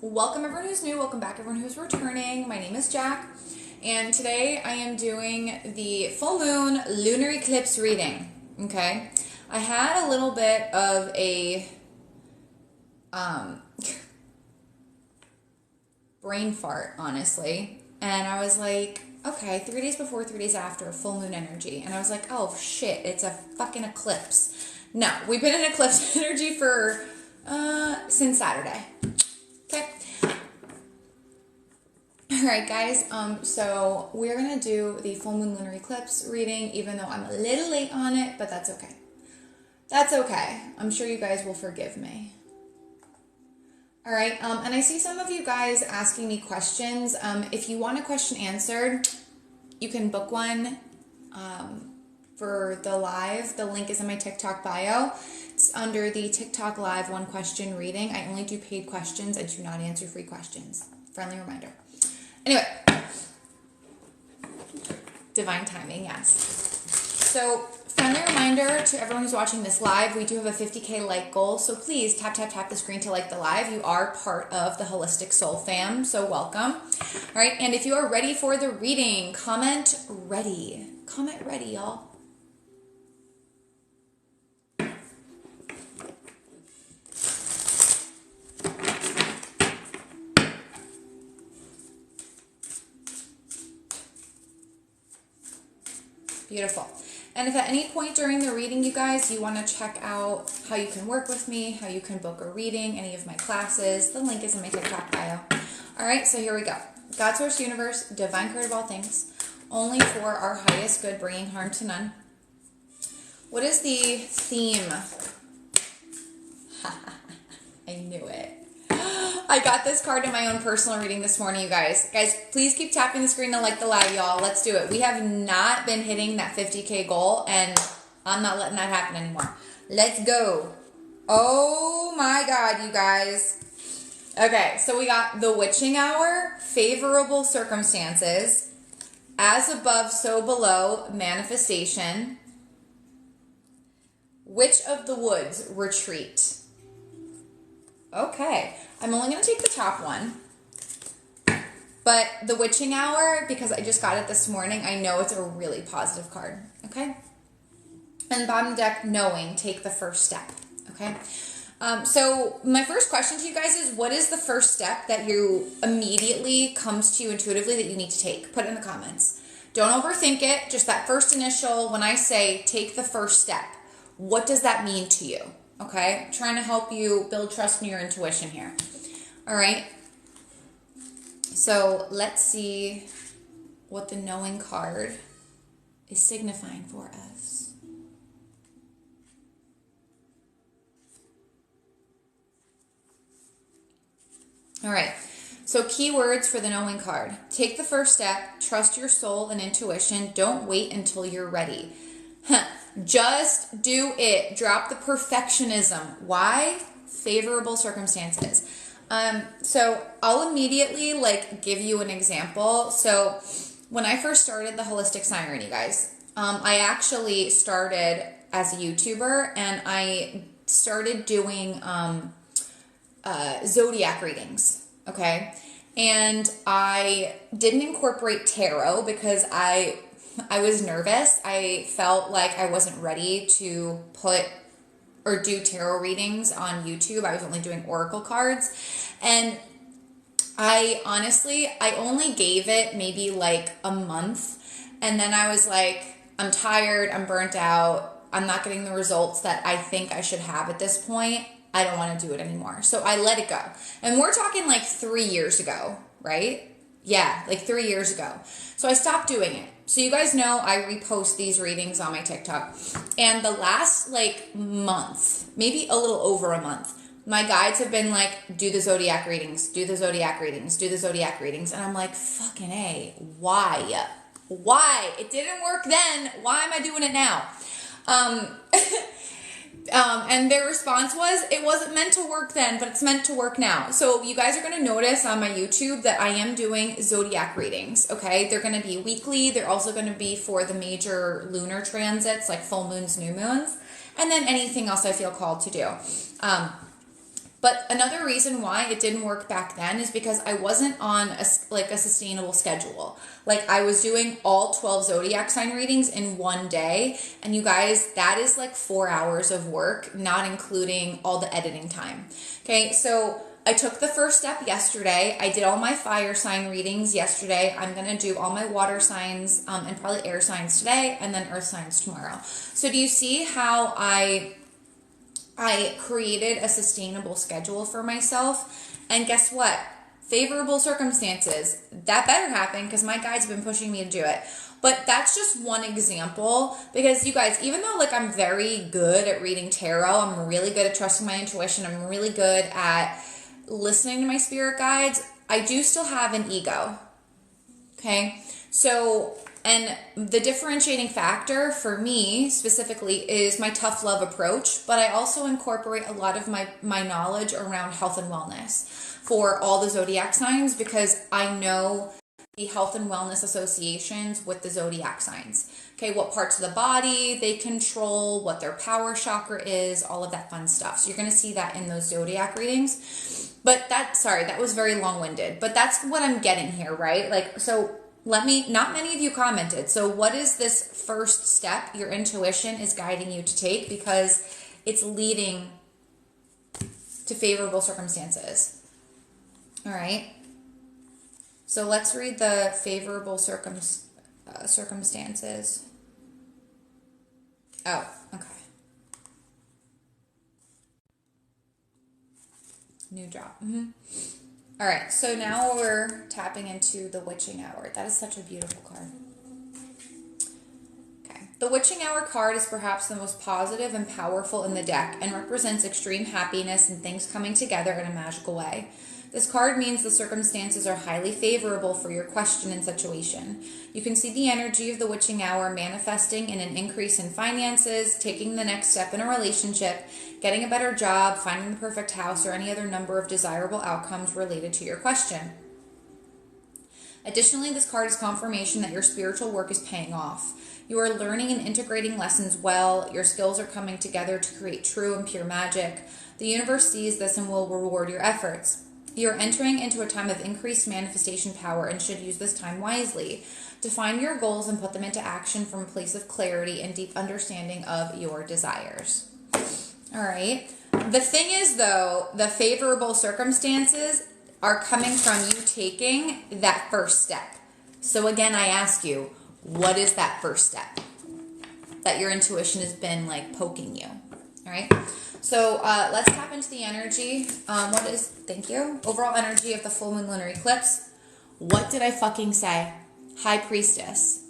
Welcome everyone who's new, welcome back everyone who's returning. My name is Jack, and today I am doing the full moon lunar eclipse reading, okay? I had a little bit of a brain fart, honestly, and I was like, okay, 3 days before, 3 days after, full moon energy, and I was like, oh shit, it's a fucking eclipse. No, we've been in eclipse energy for, since Saturday. Okay. Alright guys, so we're going to do the full moon lunar eclipse reading, even though I'm a little late on it, but that's okay. That's okay. I'm sure you guys will forgive me. Alright, and I see some of you guys asking me questions. If you want a question answered, you can book one for the live. The link is in my TikTok bio. It's under the TikTok live one question reading. I only do paid questions. I do not answer free questions. Friendly reminder. Anyway, divine timing, yes. So, friendly reminder to everyone who's watching this live, we do have a 50K like goal, so please tap the screen to like the live. You are part of the Holistic Soul fam, so welcome. All right, and if you are ready for the reading, comment ready. Comment ready, y'all. Beautiful. And if at any point during the reading, you guys, you want to check out how you can work with me, how you can book a reading, any of my classes, the link is in my TikTok bio. All right, so here we go. God, Source, Universe, Divine Creator of all things, only for our highest good, bringing harm to none. What is the theme? I knew it. I got this card in my own personal reading this morning, you guys. Guys, please keep tapping the screen to like the live, y'all. Let's do it. We have not been hitting that 50K goal, and I'm not letting that happen anymore. Let's go. Oh my God, you guys. Okay, so we got the witching hour, favorable circumstances, as above, so below, manifestation, witch of the woods, retreat. Okay, I'm only going to take the top one, but the witching hour, because I just got it this morning, I know it's a really positive card, okay? And bottom deck, knowing, take the first step, okay? So my first question to you guys is, what is the first step that you immediately comes to you intuitively that you need to take? Put it in the comments. Don't overthink it, just that first initial, when I say take the first step, what does that mean to you? Okay, I'm trying to help you build trust in your intuition here. All right. So let's see what the knowing card is signifying for us. All right. So keywords for the knowing card. Take the first step. Trust your soul and intuition. Don't wait until you're ready. Just do it. Drop the perfectionism. Why? Favorable circumstances. So I'll immediately give you an example. So when I first started the Holistic Siren, you guys, I actually started as a YouTuber, and I started doing zodiac readings. Okay. And I didn't incorporate tarot because I was nervous. I felt like I wasn't ready to put or do tarot readings on YouTube. I was only doing oracle cards. And I only gave it maybe a month. And then I was like, I'm tired. I'm burnt out. I'm not getting the results that I think I should have at this point. I don't want to do it anymore. So I let it go. And we're talking 3 years ago, right? Yeah, 3 years ago. So I stopped doing it. So you guys know I repost these readings on my TikTok. And the last month, maybe a little over a month, my guides have been do the zodiac readings, do the zodiac readings, do the zodiac readings. And I'm like, fucking A, why? Why? It didn't work then. Why am I doing it now? And their response was, it wasn't meant to work then, but it's meant to work now. So you guys are going to notice on my YouTube that I am doing zodiac readings, okay? They're going to be weekly. They're also going to be for the major lunar transits, like full moons, new moons, and then anything else I feel called to do. But another reason why it didn't work back then is because I wasn't on a sustainable schedule. Like, I was doing all 12 zodiac sign readings in one day. And you guys, that is like 4 hours of work, not including all the editing time. Okay, so I took the first step yesterday. I did all my fire sign readings yesterday. I'm going to do all my water signs and probably air signs today, and then earth signs tomorrow. So do you see how I created a sustainable schedule for myself? And guess what? Favorable circumstances. That better happen, because my guides have been pushing me to do it. But that's just one example, because you guys, even though like I'm very good at reading tarot, I'm really good at trusting my intuition, I'm really good at listening to my spirit guides, I do still have an ego. Okay? So, and the differentiating factor for me specifically is my tough love approach, but I also incorporate a lot of my knowledge around health and wellness for all the zodiac signs, because I know the health and wellness associations with the zodiac signs. Okay, what parts of the body they control, what their power chakra is, all of that fun stuff. So you're going to see that in those zodiac readings. But that was very long-winded, but that's what I'm getting here, right? Like, so not many of you commented. So what is this first step your intuition is guiding you to take, because it's leading to favorable circumstances? All right. So let's read the favorable circumstances. Oh, okay. New job. All right, so now we're tapping into the witching hour. That is such a beautiful card. Okay. The witching hour card is perhaps the most positive and powerful in the deck, and represents extreme happiness and things coming together in a magical way. This card means the circumstances are highly favorable for your question and situation. You can see the energy of the witching hour manifesting in an increase in finances, taking the next step in a relationship, getting a better job, finding the perfect house, or any other number of desirable outcomes related to your question. Additionally, this card is confirmation that your spiritual work is paying off. You are learning and integrating lessons well. Your skills are coming together to create true and pure magic. The universe sees this and will reward your efforts. You are entering into a time of increased manifestation power and should use this time wisely. Define your goals and put them into action from a place of clarity and deep understanding of your desires. All right. The thing is, though, the favorable circumstances are coming from you taking that first step. So again, I ask you, what is that first step that your intuition has been like poking you? All right. So let's tap into the energy. Thank you. Overall energy of the full moon lunar eclipse. What did I fucking say? High Priestess.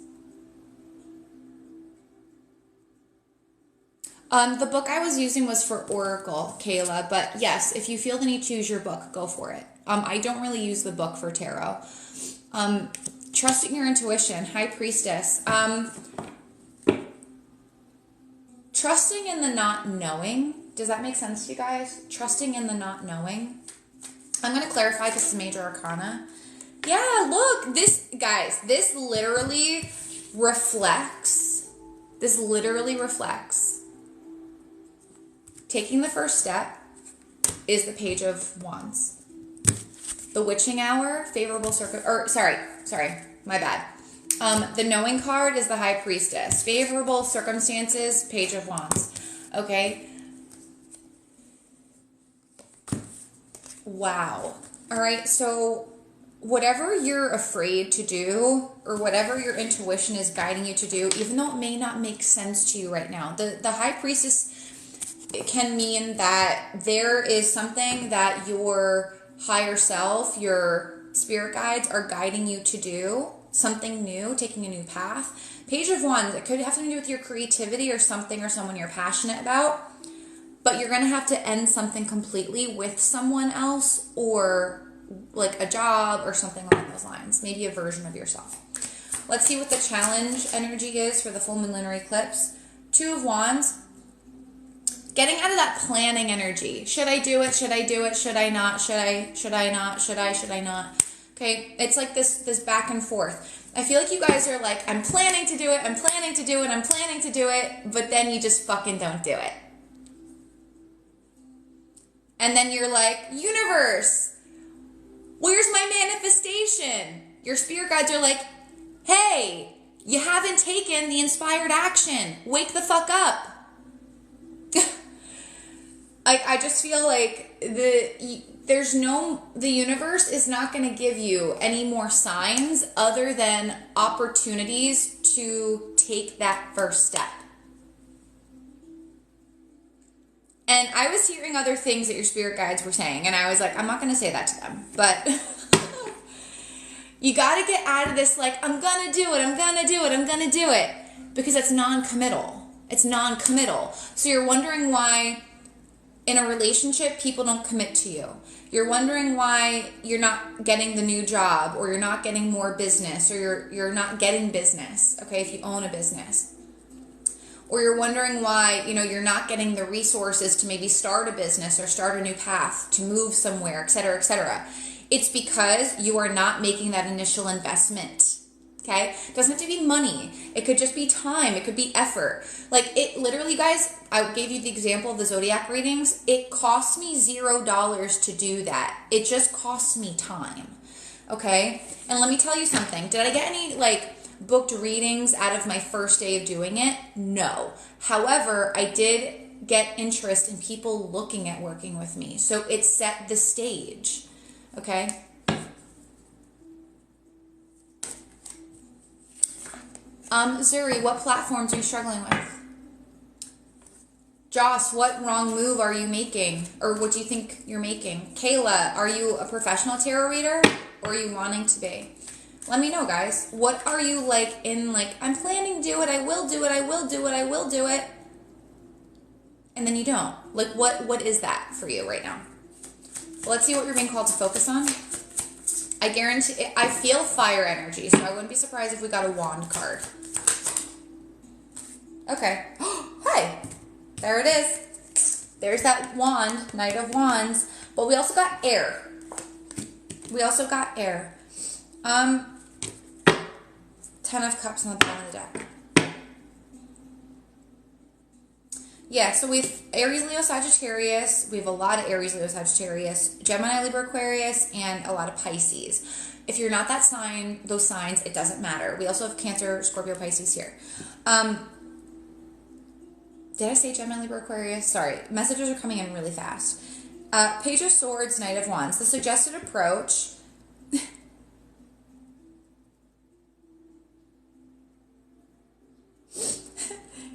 The book I was using was for Oracle, Kayla. But yes, if you feel the need to use your book, go for it. I don't really use the book for tarot. Trusting your intuition. High Priestess. Trusting in the not knowing. Does that make sense to you guys? Trusting in the not knowing. I'm going to clarify because it's Major Arcana. Yeah, look, this literally reflects. Taking the first step is the Page of Wands. The Witching Hour, favorable my bad. The Knowing card is the High Priestess. Favorable circumstances, Page of Wands. Okay. Wow. All right. So whatever you're afraid to do, or whatever your intuition is guiding you to do, even though it may not make sense to you right now, the High Priestess, it can mean that there is something that your higher self, your spirit guides are guiding you to do, something new, taking a new path. Page of Wands, it could have something to do with your creativity or something or someone you're passionate about, but you're going to have to end something completely with someone else, or like a job or something along those lines, maybe a version of yourself. Let's see what the challenge energy is for the full moon lunar eclipse. Two of Wands. Getting out of that planning energy. Should I do it? Should I do it? Should I not? Should I not? Should I not? Okay, it's like this back and forth. I feel like you guys are like, I'm planning to do it, I'm planning to do it, I'm planning to do it, but then you just fucking don't do it. And then you're like, universe, where's my manifestation? Your spirit guides are like, hey, you haven't taken the inspired action. Wake the fuck up. I just feel like the universe is not going to give you any more signs other than opportunities to take that first step. And I was hearing other things that your spirit guides were saying, and I was like, I'm not going to say that to them, but you got to get out of this like, I'm going to do it, I'm going to do it, I'm going to do it, because it's non-committal. It's non-committal. So you're wondering why in a relationship people don't commit to you. You're wondering why you're not getting the new job, or you're not getting more business, or you're not getting business, okay, if you own a business. Or you're wondering why, you're not getting the resources to maybe start a business or start a new path, to move somewhere, et cetera, et cetera. It's because you are not making that initial investment, okay? It doesn't have to be money. It could just be time. It could be effort. Like, it literally, guys, I gave you the example of the zodiac readings. It cost me $0 to do that. It just costs me time, okay? And let me tell you something. Did I get any, booked readings out of my first day of doing it? No. However, I did get interest in people looking at working with me. So it set the stage. Okay? Zuri, what platforms are you struggling with? Joss, what wrong move are you making? Or what do you think you're making? Kayla, are you a professional tarot reader? Or are you wanting to be? Let me know, guys. What are you I'm planning to do it, I will do it, I will do it, I will do it. And then you don't. What is that for you right now? Well, let's see what you're being called to focus on. I guarantee, I feel fire energy, so I wouldn't be surprised if we got a wand card. Okay. Hi. There it is. There's that wand, Knight of Wands. But we also got air. Ten of Cups on the bottom of the deck. Yeah, so we've Aries, Leo, Sagittarius. We have a lot of Aries, Leo, Sagittarius, Gemini, Libra, Aquarius, and a lot of Pisces. If you're not that sign, those signs, it doesn't matter. We also have Cancer, Scorpio, Pisces here. Did I say Gemini, Libra, Aquarius? Sorry, messages are coming in really fast. Page of Swords, Knight of Wands. The suggested approach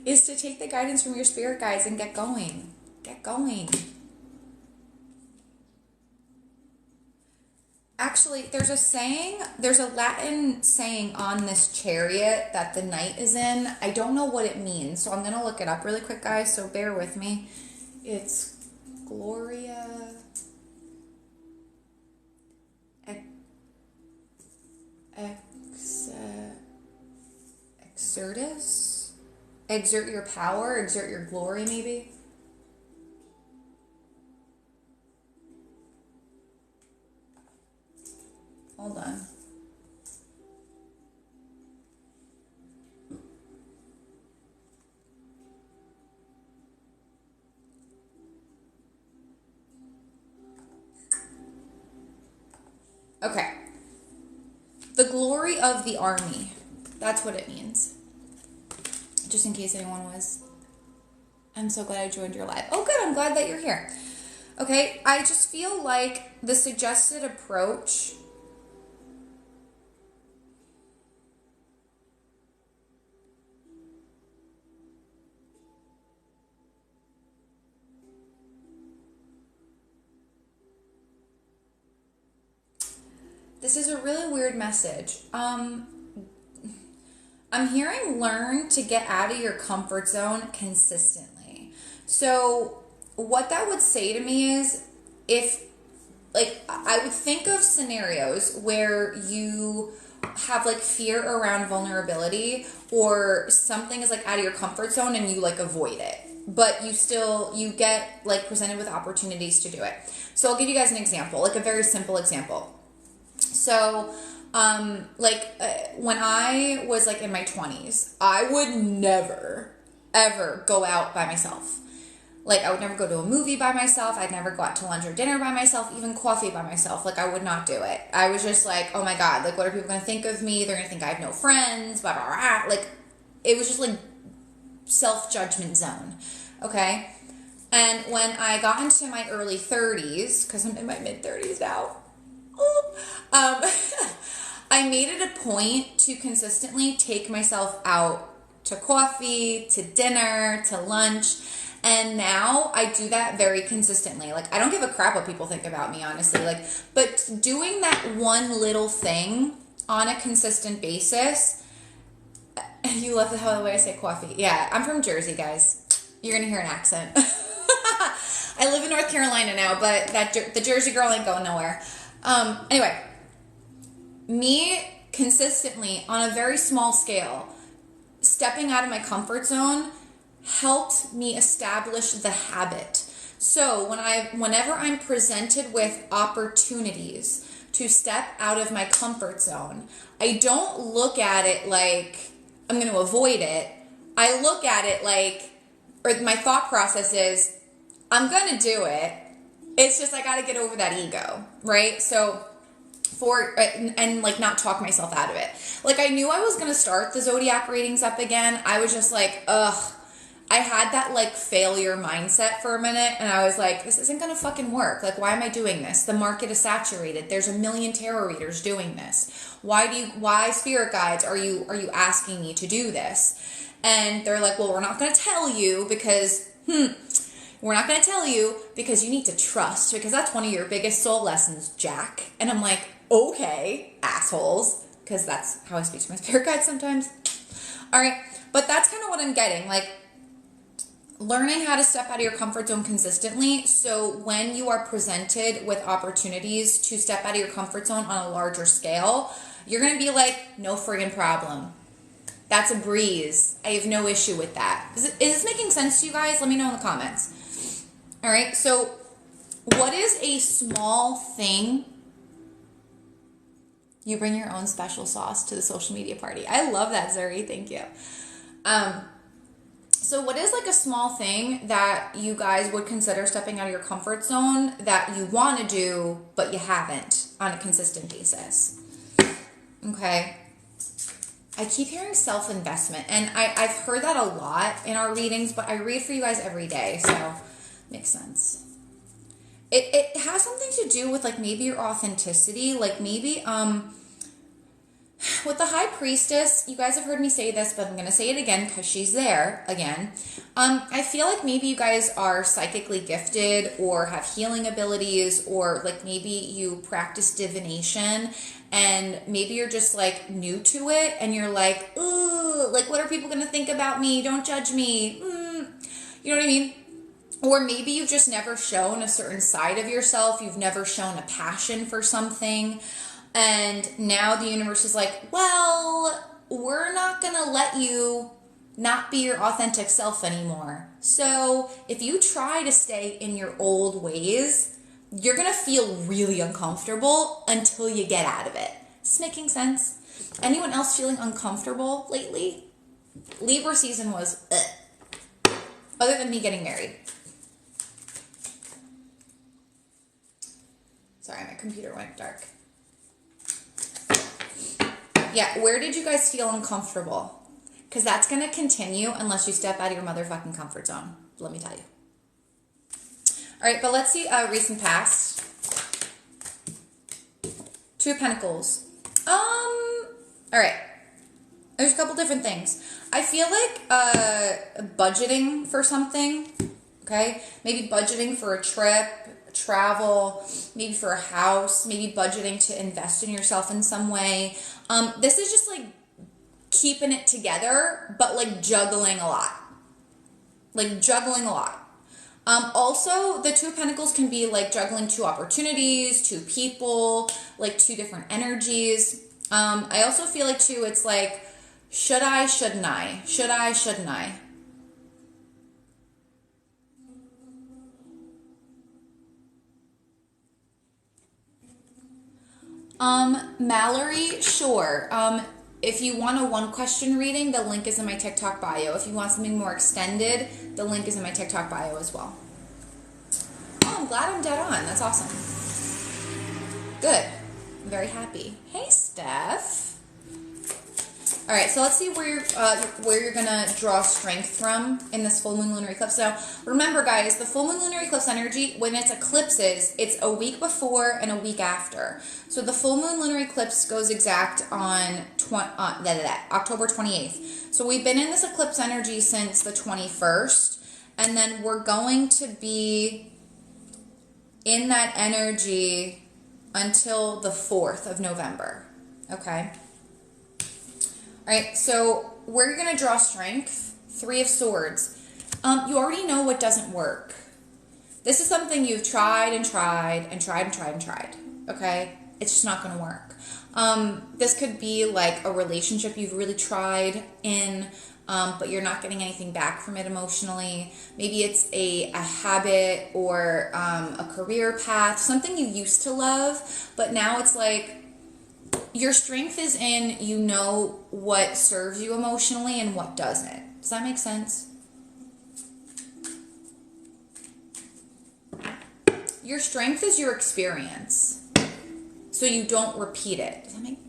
is to take the guidance from your spirit guides and get going. Get going. Actually, there's a Latin saying on this chariot that the knight is in. I don't know what it means, so I'm going to look it up really quick, guys, so bear with me. It's Gloria Exertus? Exert your power, exert your glory, maybe. Hold on. Okay. The glory of the army. That's what it means. Just in case anyone was. I'm so glad I joined your live. Oh, good. I'm glad that you're here. Okay. I just feel like the suggested approach this is a really weird message. I'm hearing learn to get out of your comfort zone consistently. So what that would say to me is I would think of scenarios where you have fear around vulnerability, or something is out of your comfort zone and you avoid it, but you get presented with opportunities to do it. So I'll give you guys an example, a very simple example. So when I was in my 20s, I would never, ever go out by myself. Like, I would never go to a movie by myself. I'd never go out to lunch or dinner by myself, even coffee by myself. Like, I would not do it. I was just like, oh my God, like, what are people going to think of me? They're going to think I have no friends, blah, blah, blah. Like, it was just like self-judgment zone. Okay? And when I got into my early 30s, because I'm in my mid-30s now, I made it a point to consistently take myself out to coffee, to dinner, to lunch. And now I do that very consistently. Like, I don't give a crap what people think about me, honestly. Like, but doing that one little thing on a consistent basis. You love how the way I say coffee. Yeah, I'm from Jersey, guys. You're gonna hear an accent. I live in North Carolina now, but the Jersey girl ain't going nowhere. Anyway, me consistently on a very small scale, stepping out of my comfort zone helped me establish the habit. So whenever I'm presented with opportunities to step out of my comfort zone, I don't look at it like I'm going to avoid it. I look at it like, or my thought process is, I'm going to do it. It's just I got to get over that ego, right? So and like not talk myself out of it. Like, I knew I was going to start the zodiac readings up again. I was just like, ugh. I had that like failure mindset for a minute, and I was like, this isn't going to fucking work. Like, why am I doing this? The market is saturated. There's a million tarot readers doing this. Why spirit guides are you asking me to do this? And they're like, well, we're not going to tell you because we're not going to tell you because you need to trust, because that's one of your biggest soul lessons, Jack. And I'm like, okay, assholes, because that's how I speak to my spirit guides sometimes. All right, but that's kind of what I'm getting, like learning how to step out of your comfort zone consistently. So when you are presented with opportunities to step out of your comfort zone on a larger scale, you're going to be like, no friggin' problem. That's a breeze. I have no issue with that. Is this making sense to you guys? Let me know in the comments. All right, so what is a small thing? You bring your own special sauce to the social media party. I love that, Zuri. Thank you. So what is like a small thing that you guys would consider stepping out of your comfort zone that you want to do, but you haven't on a consistent basis? Okay. I keep hearing self-investment, and I've heard that a lot in our readings, but I read for you guys every day, so makes sense. It has something to do with like maybe your authenticity, like maybe with the High Priestess, you guys have heard me say this, but I'm going to say it again because she's there again. I feel like maybe you guys are psychically gifted or have healing abilities, or like maybe you practice divination and maybe you're just like new to it and you're like, ooh, like what are people going to think about me? Don't judge me. You know what I mean? Or maybe you've just never shown a certain side of yourself. You've never shown a passion for something. And now the universe is like, well, we're not going to let you not be your authentic self anymore. So if you try to stay in your old ways, you're going to feel really uncomfortable until you get out of it. Is this making sense? Anyone else feeling uncomfortable lately? Libra season was other than me getting married. Sorry, my computer went dark. Yeah, where did you guys feel uncomfortable? Because that's going to continue unless you step out of your motherfucking comfort zone. Let me tell you. All right, but let's see recent past. Two of Pentacles. All right. There's a couple different things. I feel like budgeting for something, okay? Maybe budgeting for a trip, travel, maybe for a house, maybe budgeting to invest in yourself in some way. This is just like keeping it together, but like juggling a lot. Like juggling a lot. Also, the Two of Pentacles can be like juggling two opportunities, two people, like two different energies. I also feel like too, it's like, should I, shouldn't I? Should I, shouldn't I? Mallory, sure. if you want a one question reading, the link is in my TikTok bio. If you want something more extended, the link is in my TikTok bio as well. Oh, I'm glad I'm dead on. That's awesome. Good. I'm very happy. Hey, Steph. All right, so let's see where you're gonna draw strength from in this full moon lunar eclipse. Now, remember, guys, the full moon lunar eclipse energy, when it's eclipses, it's a week before and a week after. So the full moon lunar eclipse goes exact on October 28th. So we've been in this eclipse energy since the 21st, and then we're going to be in that energy until the 4th of November. Okay. All right, so we're going to draw strength, 3 of Swords. You already know what doesn't work. This is something you've tried and tried and tried and tried and tried, okay? It's just not going to work. This could be like a relationship you've really tried in, but you're not getting anything back from it emotionally. Maybe it's a habit or a career path, something you used to love, but now it's like, your strength is in, you know what serves you emotionally and what doesn't. Does that make sense? Your strength is your experience, so you don't repeat it. Does that make...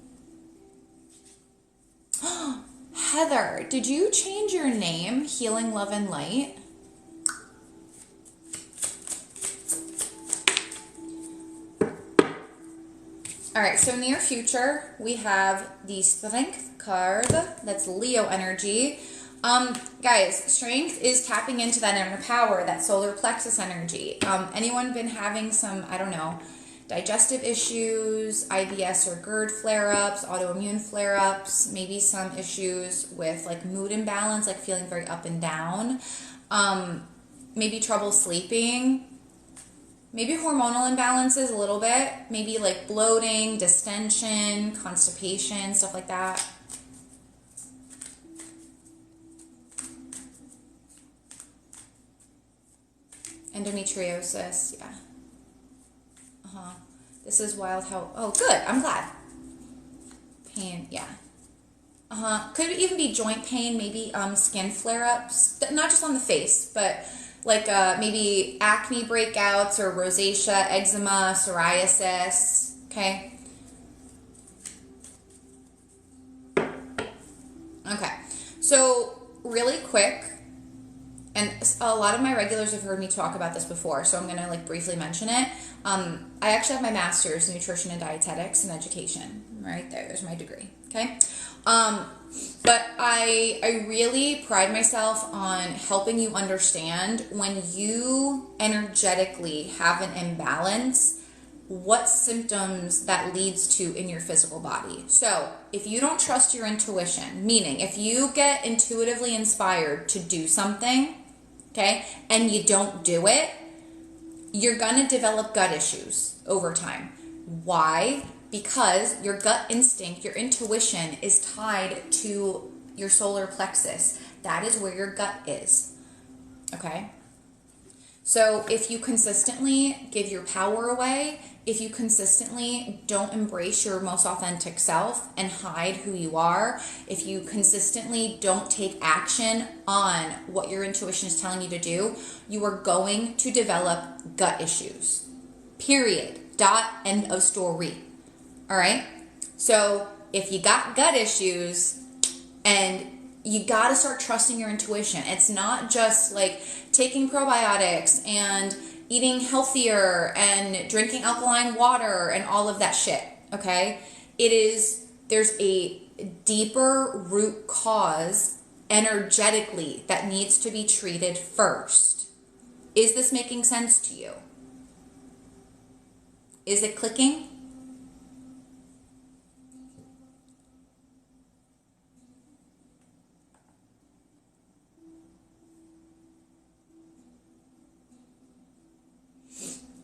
Heather, did you change your name, Healing, Love, and Light? All right, so near future, we have the Strength card. That's Leo energy. Guys, Strength is tapping into that inner power, that solar plexus energy. Anyone been having some, I don't know, digestive issues, IBS or GERD flare-ups, autoimmune flare-ups, maybe some issues with like mood imbalance, like feeling very up and down, maybe trouble sleeping, maybe hormonal imbalances a little bit, maybe like bloating, distension, constipation, stuff like that. Endometriosis, yeah. This is wild health. Oh, good. I'm glad. Pain, yeah. Could even be joint pain, maybe skin flare-ups, not just on the face, but like maybe acne breakouts or rosacea, eczema, psoriasis, okay? Okay, so really quick, and a lot of my regulars have heard me talk about this before, so I'm going to like briefly mention it. I actually have my master's in nutrition and dietetics and education. Right there, there's my degree, okay? But I really pride myself on helping you understand when you energetically have an imbalance, what symptoms that leads to in your physical body. So if you don't trust your intuition, meaning if you get intuitively inspired to do something, okay, and you don't do it, you're going to develop gut issues over time. Why? Because your gut instinct, your intuition is tied to your solar plexus. That is where your gut is, okay? So if you consistently give your power away, if you consistently don't embrace your most authentic self and hide who you are, if you consistently don't take action on what your intuition is telling you to do, you are going to develop gut issues. Period. End of story. All right? So if you got gut issues, and you got to start trusting your intuition. It's not just like taking probiotics and eating healthier and drinking alkaline water and all of that shit, okay? There's a deeper root cause energetically that needs to be treated first. Is this making sense to you? Is it clicking?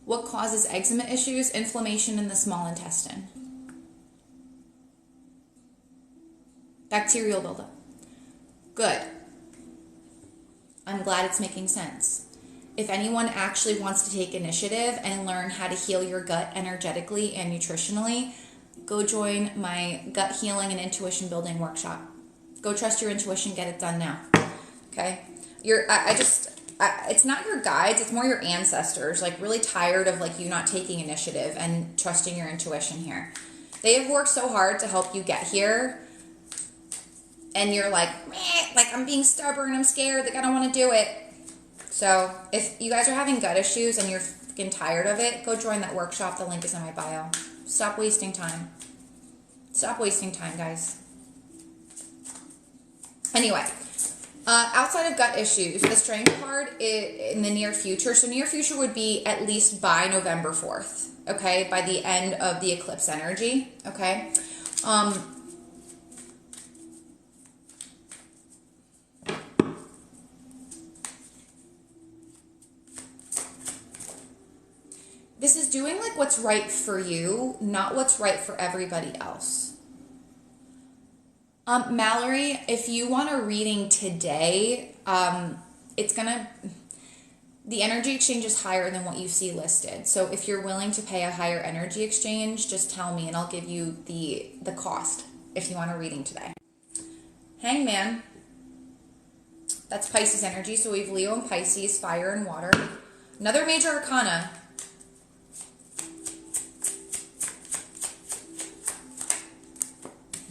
What causes eczema issues? Inflammation in the small intestine. Bacterial buildup. Good. I'm glad it's making sense. If anyone actually wants to take initiative and learn how to heal your gut energetically and nutritionally, go join my gut healing and intuition building workshop. Go trust your intuition, get it done now. Okay? It's not your guides, it's more your ancestors, like really tired of like you not taking initiative and trusting your intuition here. They have worked so hard to help you get here, and you're like, meh, like I'm being stubborn, I'm scared, like I don't want to do it. So if you guys are having gut issues and you're fucking tired of it, go join that workshop. The link is in my bio. Stop wasting time. Stop wasting time, guys. Anyway, outside of gut issues, the strength card in the near future. So near future would be at least by November 4th. Okay, by the end of the eclipse energy. Okay. This is doing like what's right for you, not what's right for everybody else. Mallory, if you want a reading today, the energy exchange is higher than what you see listed. So if you're willing to pay a higher energy exchange, just tell me and I'll give you the cost if you want a reading today. Hangman. That's Pisces energy. So we have Leo and Pisces, fire and water. Another major arcana.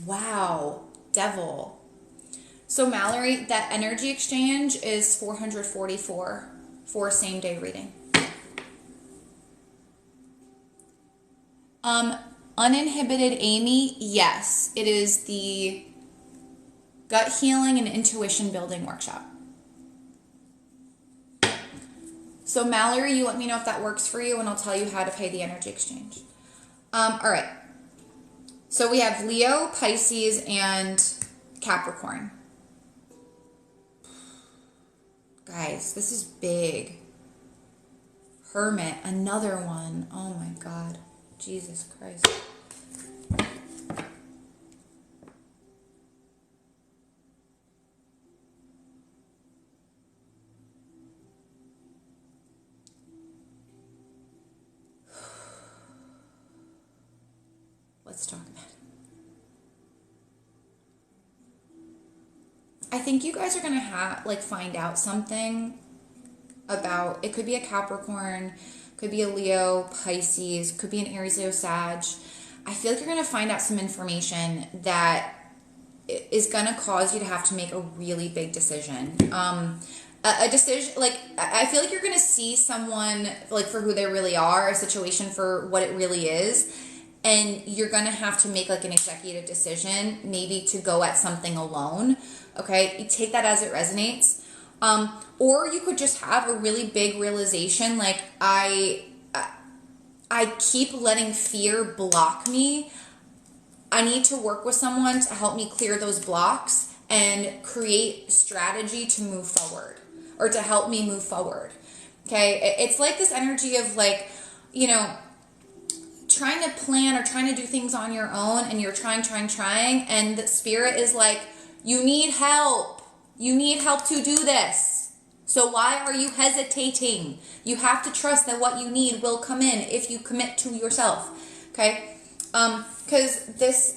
Wow. Devil. So Mallory, that energy exchange is 444 for a same day reading. Uninhibited Amy, yes, it is the gut healing and intuition building workshop. So Mallory, you let me know if that works for you and I'll tell you how to pay the energy exchange. All right. So we have Leo, Pisces, and Capricorn. Guys, this is big. Hermit, another one. Oh my God. Jesus Christ. Let's talk about it. I think you guys are going to find out something about, it could be a Capricorn, could be a Leo, Pisces, could be an Aries, Leo, Sag. I feel like you're going to find out some information that is going to cause you to have to make a really big decision. A decision, like, I feel like you're going to see someone, like, for who they really are, a situation for what it really is. And you're going to have to make like an executive decision, maybe to go at something alone. Okay. You take that as it resonates. Or you could just have a really big realization. Like I keep letting fear block me. I need to work with someone to help me clear those blocks and create strategy to move forward or to help me move forward. Okay. It's like this energy of like, you know, trying to plan or trying to do things on your own and you're trying, and the spirit is like, you need help. You need help to do this. So why are you hesitating? You have to trust that what you need will come in if you commit to yourself. Okay? Because this,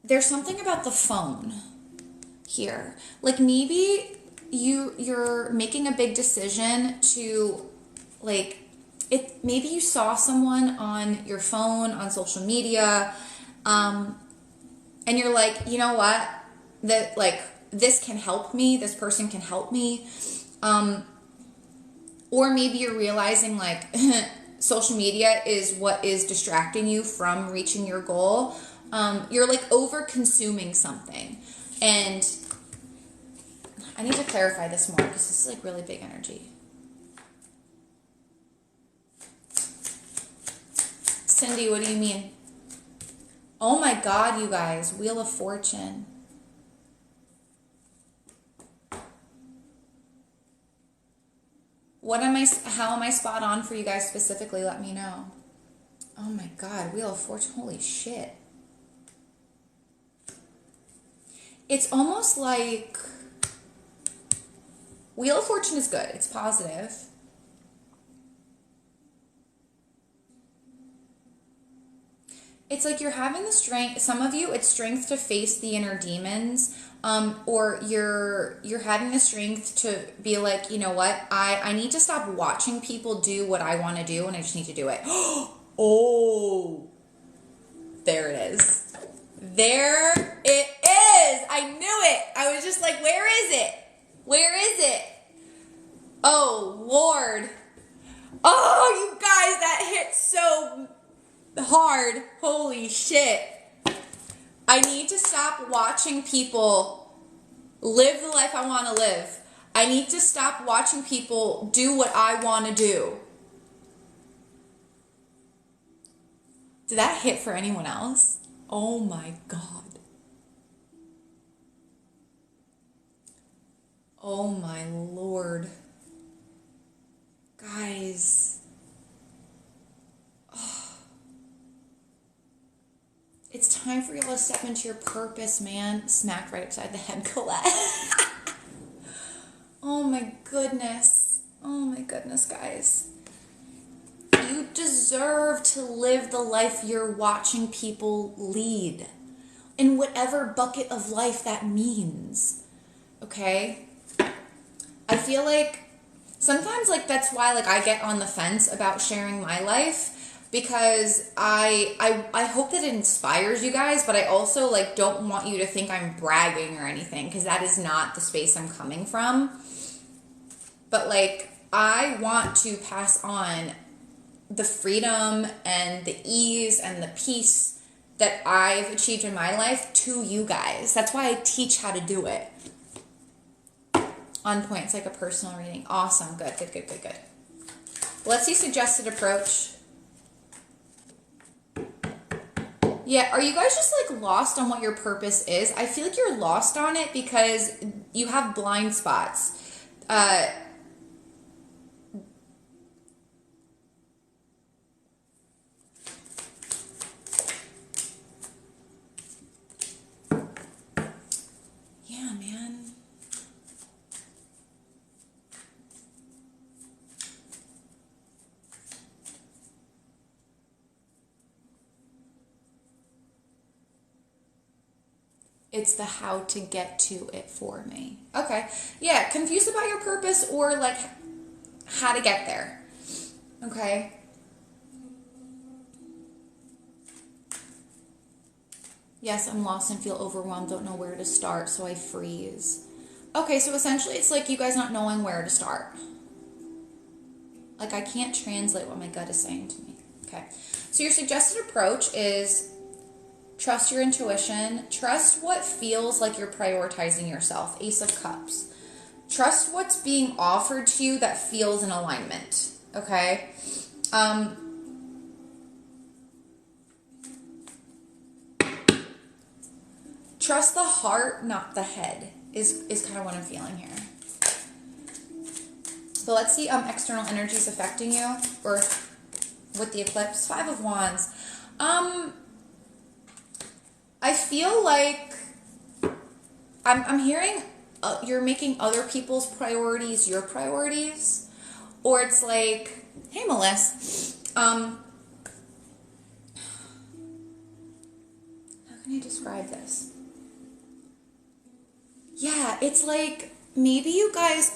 there's something about the phone here. Like maybe you're making a big decision to like, maybe you saw someone on your phone, on social media, and you're like, you know what, that like this can help me, this person can help me, or maybe you're realizing like social media is what is distracting you from reaching your goal. You're like over consuming something, and I need to clarify this more because this is like really big energy. Cindy, what do you mean? Oh my God, you guys. Wheel of Fortune. How am I spot on for you guys specifically? Let me know. Oh my God, Wheel of Fortune. Holy shit. It's almost like Wheel of Fortune is good. It's positive. It's like you're having the strength. Some of you, it's strength to face the inner demons, or you're having the strength to be like, you know what, I need to stop watching people do what I want to do, and I just need to do it. Oh, there it is. There it is. I knew it. I was just like, where is it? Where is it? Oh, Lord. Oh, you guys, that hit so hard. Holy shit. I need to stop watching people live the life I want to live. I need to stop watching people do what I want to do. Did that hit for anyone else? Oh my God. Oh my Lord. Guys. Oh. It's time for y'all to step into your purpose, man. Smacked right upside the head, Colette. Oh my goodness. Oh my goodness, guys. You deserve to live the life you're watching people lead. In whatever bucket of life that means. Okay? I feel like sometimes like that's why like I get on the fence about sharing my life, because I hope that it inspires you guys, but I also like don't want you to think I'm bragging or anything, because that is not the space I'm coming from. But like I want to pass on the freedom and the ease and the peace that I've achieved in my life to you guys. That's why I teach how to do it. On point. It's like a personal reading. Awesome. Good. Let's see suggested approach. Yeah, are you guys just like lost on what your purpose is? I feel like you're lost on it because you have blind spots. Yeah, man. It's the how to get to it for me. Okay. Yeah, confused about your purpose or like how to get there. Okay. Yes, I'm lost and feel overwhelmed, don't know where to start, so I freeze. Okay, so essentially it's like you guys not knowing where to start. Like I can't translate what my gut is saying to me. Okay. So your suggested approach is trust your intuition. Trust what feels like you're prioritizing yourself. Ace of Cups. Trust what's being offered to you that feels in alignment. Okay? Trust the heart, not the head, is kind of what I'm feeling here. So let's see external energies affecting you, or with the eclipse. 5 of Wands. I feel like I'm hearing you're making other people's priorities your priorities, or it's like, hey, Melissa, how can I describe this? Yeah, it's like maybe you guys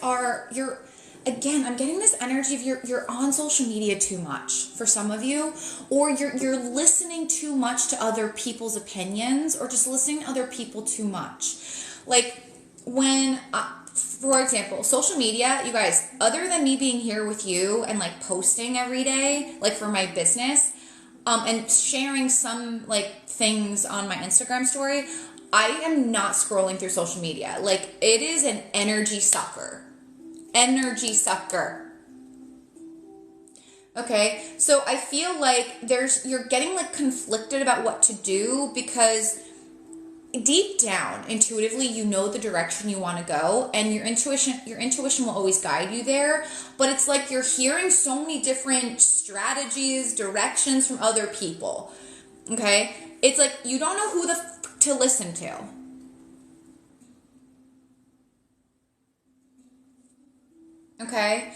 again, I'm getting this energy of you're on social media too much for some of you, or you're listening too much to other people's opinions, or just listening to other people too much. Like when, for example, social media, you guys, other than me being here with you and like posting every day, like for my business, and sharing some like things on my Instagram story, I am not scrolling through social media. Like it is an energy sucker. Energy sucker. Okay, so I feel like you're getting like conflicted about what to do, because deep down, intuitively, you know the direction you want to go, and your intuition will always guide you there. But it's like you're hearing so many different strategies, directions from other people. Okay, it's like you don't know who to listen to. Okay,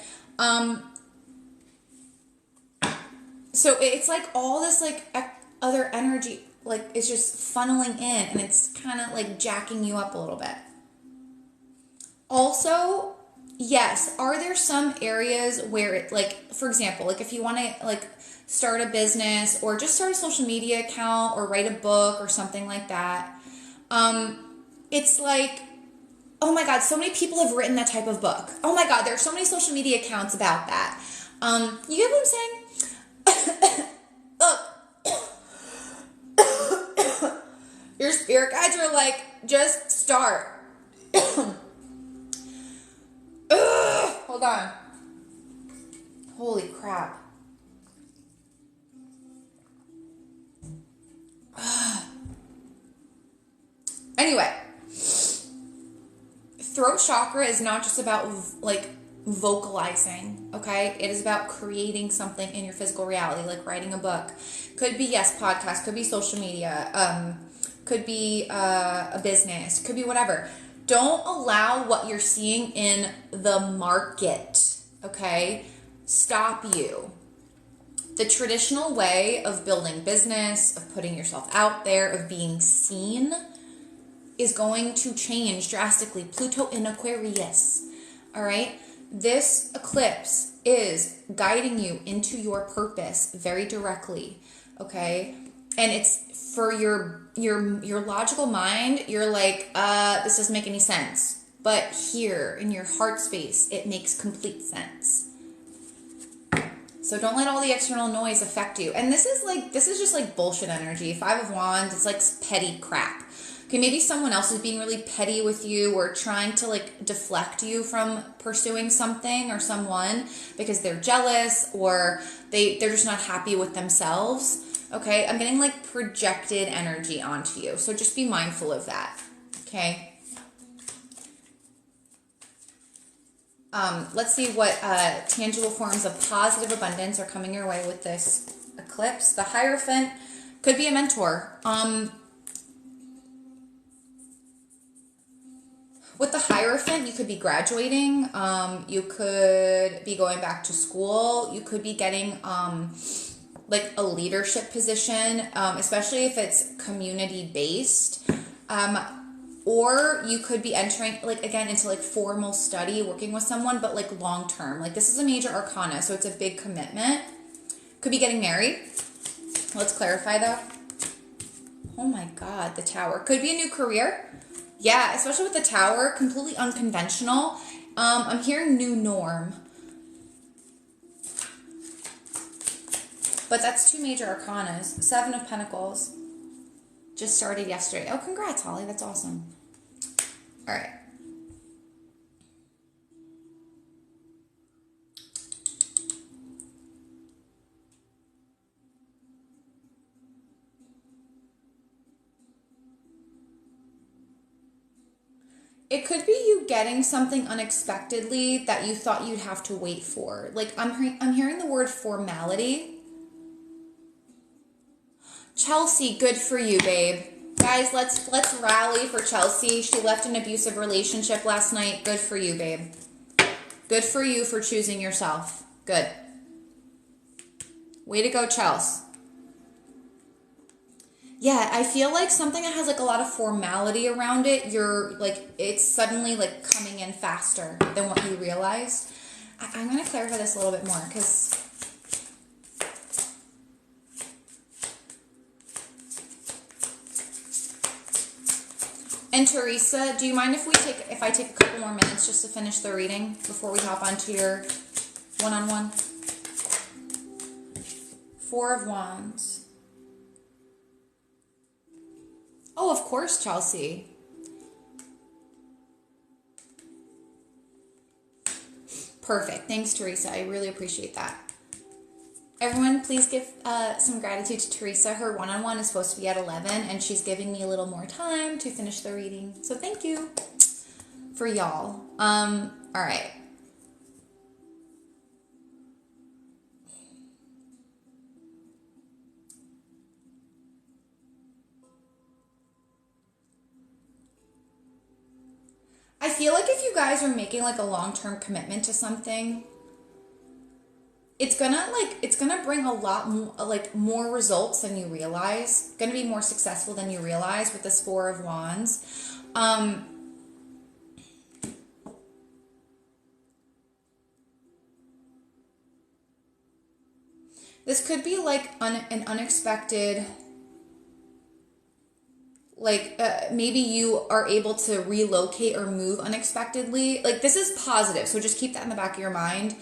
so it's like all this like other energy, like, is just funneling in, and it's kind of like jacking you up a little bit. Also, yes, are there some areas where it, like, for example, like if you want to like start a business or just start a social media account or write a book or something like that, it's like, oh my God, so many people have written that type of book. Oh my God, there are so many social media accounts about that. You get what I'm saying? Look, your spirit guides are like, just start. Hold on. Holy crap. Anyway, throat chakra is not just about like vocalizing, okay? It is about creating something in your physical reality, like writing a book. Could be, yes, podcast, could be social media, could be a business, could be whatever. Don't allow what you're seeing in the market, okay, stop you. The traditional way of building business, of putting yourself out there, of being seen is going to change drastically. Pluto in Aquarius, all right? This eclipse is guiding you into your purpose very directly, okay? And it's for your logical mind, you're like, this doesn't make any sense. But here in your heart space, it makes complete sense. So don't let all the external noise affect you. And this is just like bullshit energy. Five of Wands, it's like petty crap. Okay, maybe someone else is being really petty with you or trying to like deflect you from pursuing something or someone because they're jealous or they're just not happy with themselves. Okay, I'm getting like projected energy onto you. So just be mindful of that. Okay. Let's see what tangible forms of positive abundance are coming your way with this eclipse. The Hierophant could be a mentor. With the Hierophant, you could be graduating. You could be going back to school. You could be getting like a leadership position, especially if it's community based. Or you could be entering, like, again, into like formal study, working with someone, but like long term. Like, this is a major arcana, so it's a big commitment. Could be getting married. Let's clarify though. Oh my God, the Tower. Could be a new career. Yeah, especially with the Tower, completely unconventional. I'm hearing new norm. But that's two major arcanas. Seven of Pentacles. Just started yesterday. Oh, congrats, Holly. That's awesome. All right. It could be you getting something unexpectedly that you thought you'd have to wait for. Like, I'm hearing the word formality. Chelsea, good for you, babe. Guys, let's rally for Chelsea. She left an abusive relationship last night. Good for you, babe. Good for you for choosing yourself. Good. Way to go, Chelsea. Yeah, I feel like something that has like a lot of formality around it, you're like, it's suddenly like coming in faster than what you realized. I'm going to clarify this a little bit more because and Teresa, do you mind if I take a couple more minutes just to finish the reading before we hop onto your one-on-one? Four of Wands. Oh, of course, Chelsea. Perfect. Thanks, Teresa. I really appreciate that. Everyone, please give some gratitude to Teresa. Her one-on-one is supposed to be at 11, and she's giving me a little more time to finish the reading. So thank you for y'all. All right. I feel like if you guys are making like a long-term commitment to something, it's gonna bring a lot more, like more results than you realize. Gonna be more successful than you realize with this Four of Wands. This could be like an unexpected, like maybe you are able to relocate or move unexpectedly. Like this is positive, so just keep that in the back of your mind.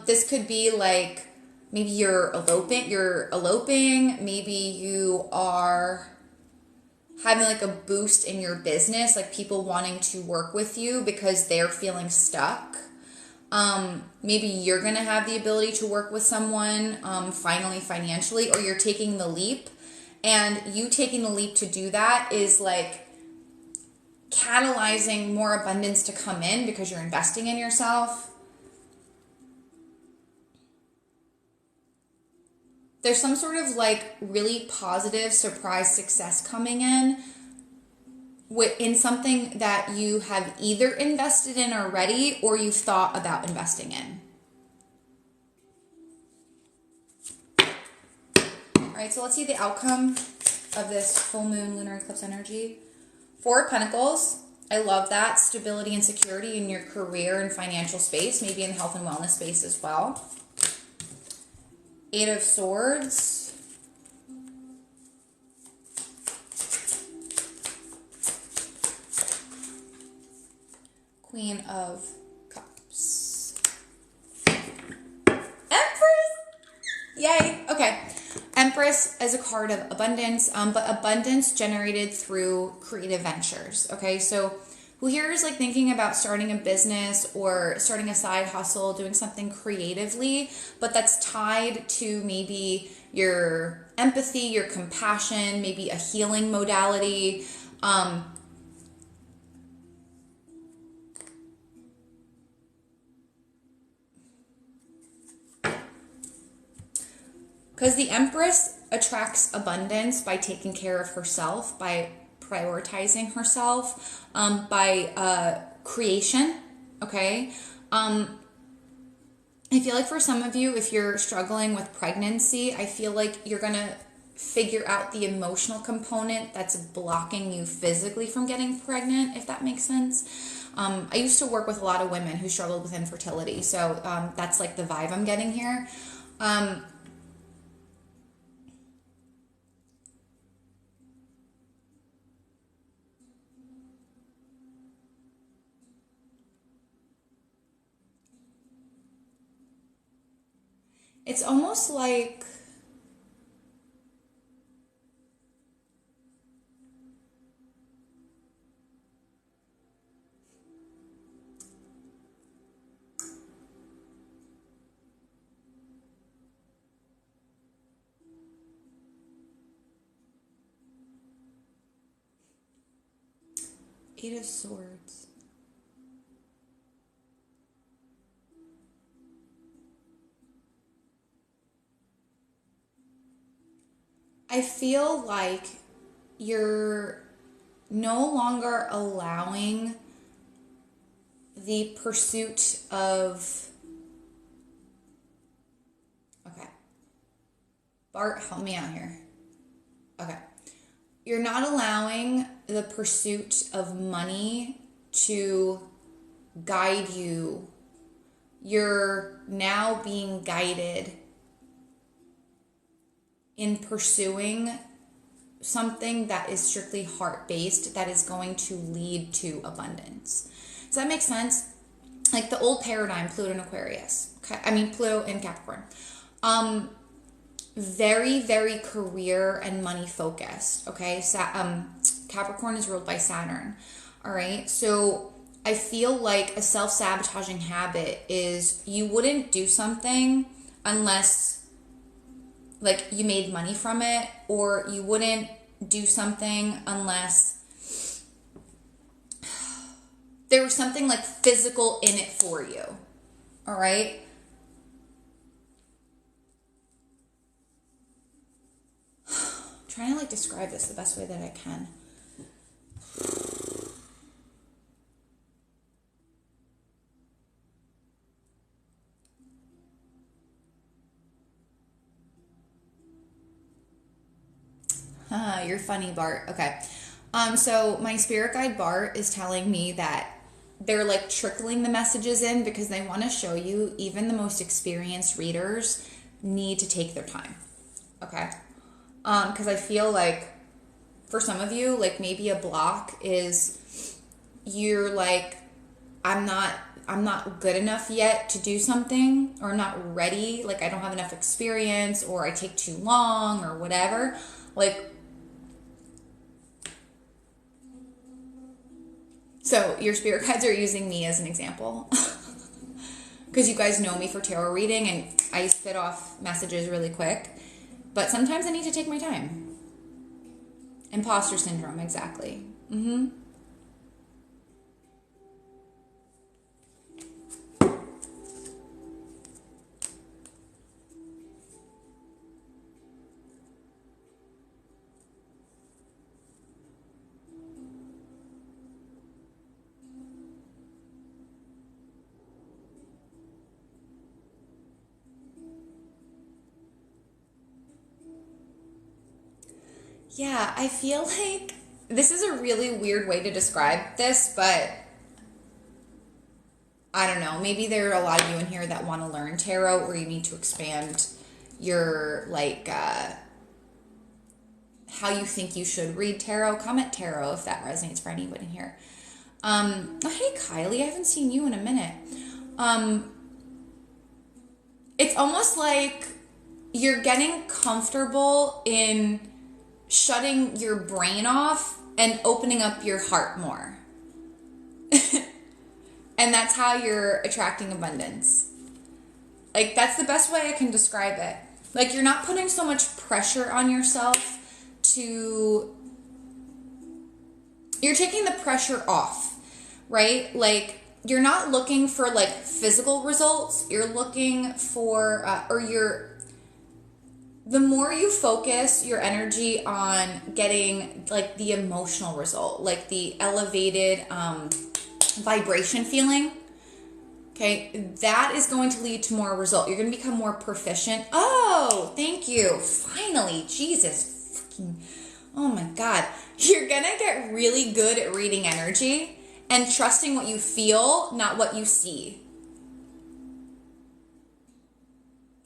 This could be like maybe you're eloping, maybe you are having like a boost in your business, like people wanting to work with you because they're feeling stuck. Maybe you're going to have the ability to work with someone finally financially, or you're taking the leap, and you taking the leap to do that is like catalyzing more abundance to come in because you're investing in yourself. There's some sort of like really positive surprise success coming in something that you have either invested in already or you've thought about investing in. All right, so let's see the outcome of this full moon lunar eclipse energy. Four of Pentacles. I love that. Stability and security in your career and financial space, maybe in the health and wellness space as well. Eight of Swords. Queen of Cups. Empress! Yay! Okay. Empress is a card of abundance, but abundance generated through creative ventures. Okay, so who here is like thinking about starting a business or starting a side hustle, doing something creatively, but that's tied to maybe your empathy, your compassion, maybe a healing modality. Because the Empress attracts abundance by taking care of herself, by prioritizing herself, by creation, okay? I feel like for some of you, if you're struggling with pregnancy, I feel like you're going to figure out the emotional component that's blocking you physically from getting pregnant, if that makes sense. I used to work with a lot of women who struggled with infertility, so that's like the vibe I'm getting here. It's almost like Eight of Swords. I feel like you're no longer allowing the pursuit of... Okay. Bart, help me out here. Okay. You're not allowing the pursuit of money to guide you. You're now being guided in pursuing something that is strictly heart-based, that is going to lead to abundance. Does that make sense? Like the old paradigm, Pluto and Aquarius. Okay? I mean, Pluto and Capricorn. Very, very career and money focused. Okay? Capricorn is ruled by Saturn. All right? So I feel like a self-sabotaging habit is you wouldn't do something unless like you made money from it, or you wouldn't do something unless there was something like physical in it for you. All right? I'm trying to like describe this the best way that I can. You're funny, Bart. Okay. So my spirit guide Bart is telling me that they're like trickling the messages in because they want to show you even the most experienced readers need to take their time. Okay. Because I feel like for some of you, like maybe a block is you're like, I'm not good enough yet to do something, or I'm not ready, like I don't have enough experience, or I take too long, or whatever. Like, so your spirit guides are using me as an example because you guys know me for tarot reading and I spit off messages really quick, but sometimes I need to take my time. Imposter syndrome, exactly. Yeah, I feel like this is a really weird way to describe this, but I don't know. Maybe there are a lot of you in here that want to learn tarot, or you need to expand your, like, how you think you should read tarot. Comment tarot if that resonates for anybody in here. Oh, hey, Kylie. I haven't seen you in a minute. It's almost like you're getting comfortable in shutting your brain off and opening up your heart more. And that's how you're attracting abundance. Like, that's the best way I can describe it. Like, you're not putting so much pressure on yourself to... You're taking the pressure off, right? Like, you're not looking for, like, physical results. You're looking for, the more you focus your energy on getting, like, the emotional result, like the elevated vibration feeling, okay, that is going to lead to more result. You're going to become more proficient. Oh, thank you. Finally, Jesus. Fucking, oh my God. You're going to get really good at reading energy and trusting what you feel, not what you see.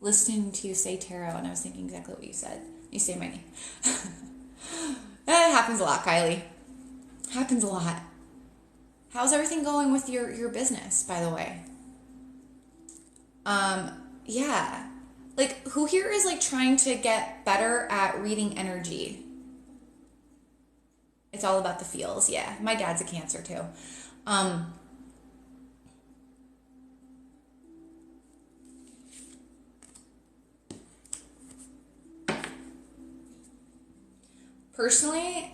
Listening to you say tarot, and I was thinking exactly what you said. You say my name. That happens a lot, Kylie. Happens a lot. How's everything going with your business, by the way? Yeah. Like, who here is, like, trying to get better at reading energy? It's all about the feels, yeah. My dad's a Cancer, too. Personally,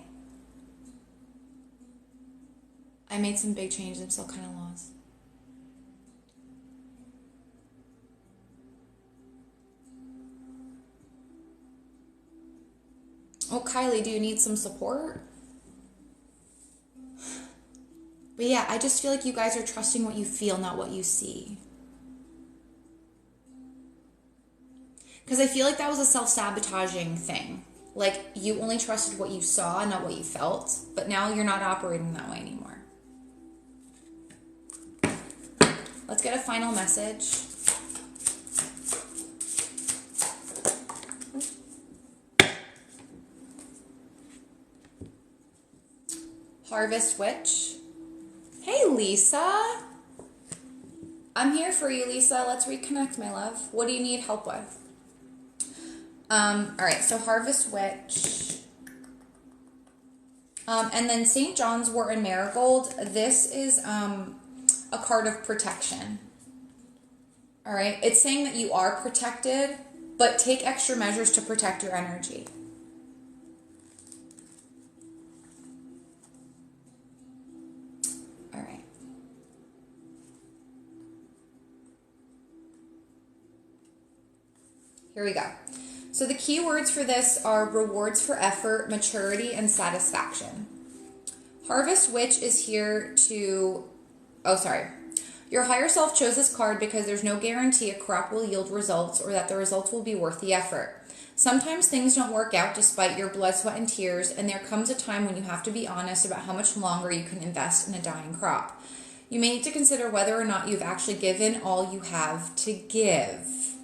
I made some big changes. I'm still kind of lost. Oh, Kylie, do you need some support? But yeah, I just feel like you guys are trusting what you feel, not what you see. Because I feel like that was a self-sabotaging thing. Like, you only trusted what you saw, not what you felt. But now you're not operating that way anymore. Let's get a final message. Harvest Witch. Hey, Lisa. I'm here for you, Lisa. Let's reconnect, my love. What do you need help with? All right, so Harvest Witch. And then St. John's Wort and Marigold. This is a card of protection. All right, it's saying that you are protected, but take extra measures to protect your energy. All right. Here we go. So the key words for this are rewards for effort, maturity, and satisfaction. Harvest Witch is here to... Oh, sorry. Your higher self chose this card because there's no guarantee a crop will yield results or that the results will be worth the effort. Sometimes things don't work out despite your blood, sweat, and tears, and there comes a time when you have to be honest about how much longer you can invest in a dying crop. You may need to consider whether or not you've actually given all you have to give.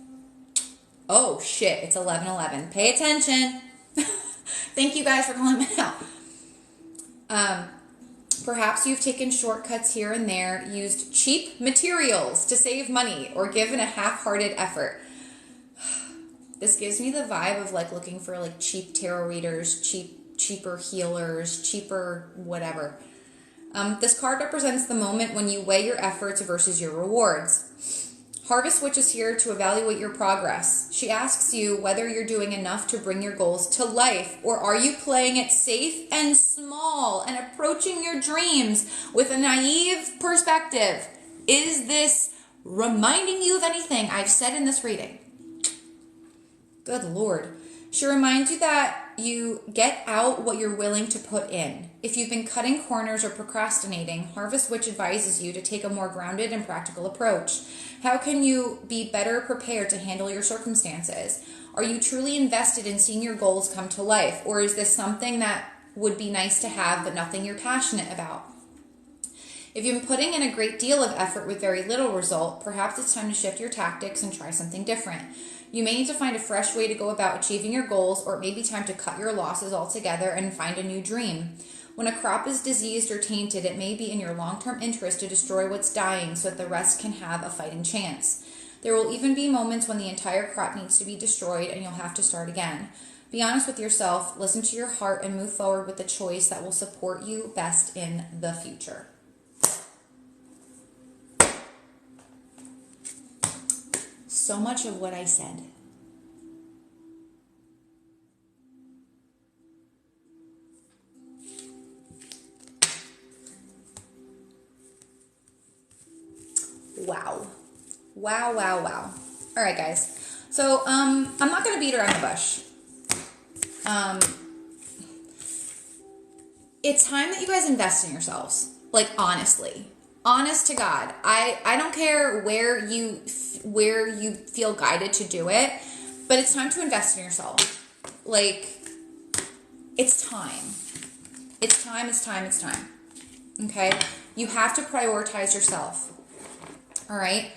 Oh shit, it's 11:11. Pay attention. Thank you guys for calling me out. Perhaps you've taken shortcuts here and there, used cheap materials to save money, or given a half-hearted effort. This gives me the vibe of like looking for like cheap tarot readers, cheaper healers, cheaper whatever. This card represents the moment when you weigh your efforts versus your rewards. Harvest Witch is here to evaluate your progress. She asks you whether you're doing enough to bring your goals to life, or are you playing it safe and small and approaching your dreams with a naive perspective. Is this reminding you of anything I've said in this reading? Good Lord. She reminds you that you get out what you're willing to put in. If you've been cutting corners or procrastinating, Harvest Witch advises you to take a more grounded and practical approach. How can you be better prepared to handle your circumstances? Are you truly invested in seeing your goals come to life? Or is this something that would be nice to have but nothing you're passionate about? If you've been putting in a great deal of effort with very little result, perhaps it's time to shift your tactics and try something different. You may need to find a fresh way to go about achieving your goals, or it may be time to cut your losses altogether and find a new dream. When a crop is diseased or tainted, it may be in your long-term interest to destroy what's dying so that the rest can have a fighting chance. There will even be moments when the entire crop needs to be destroyed and you'll have to start again. Be honest with yourself, listen to your heart, and move forward with the choice that will support you best in the future. So much of what I said. Wow. Wow, wow, wow. All right, guys. So, I'm not going to beat around the bush. It's time that you guys invest in yourselves. Like, honestly. Honest to God. I don't care where you feel guided to do it, but it's time to invest in yourself. Like, it's time. It's time, it's time, it's time. Okay? You have to prioritize yourself. All right?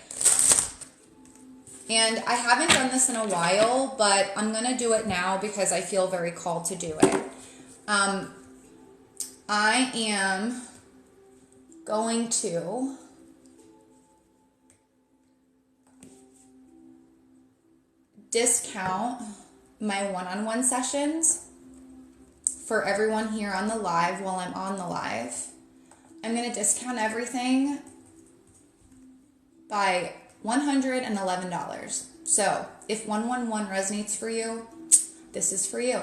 And I haven't done this in a while, but I'm going to do it now because I feel very called to do it. I am going to discount my one-on-one sessions for everyone here on the live while I'm on the live. I'm going to discount everything by $111. So if 111 resonates for you, this is for you.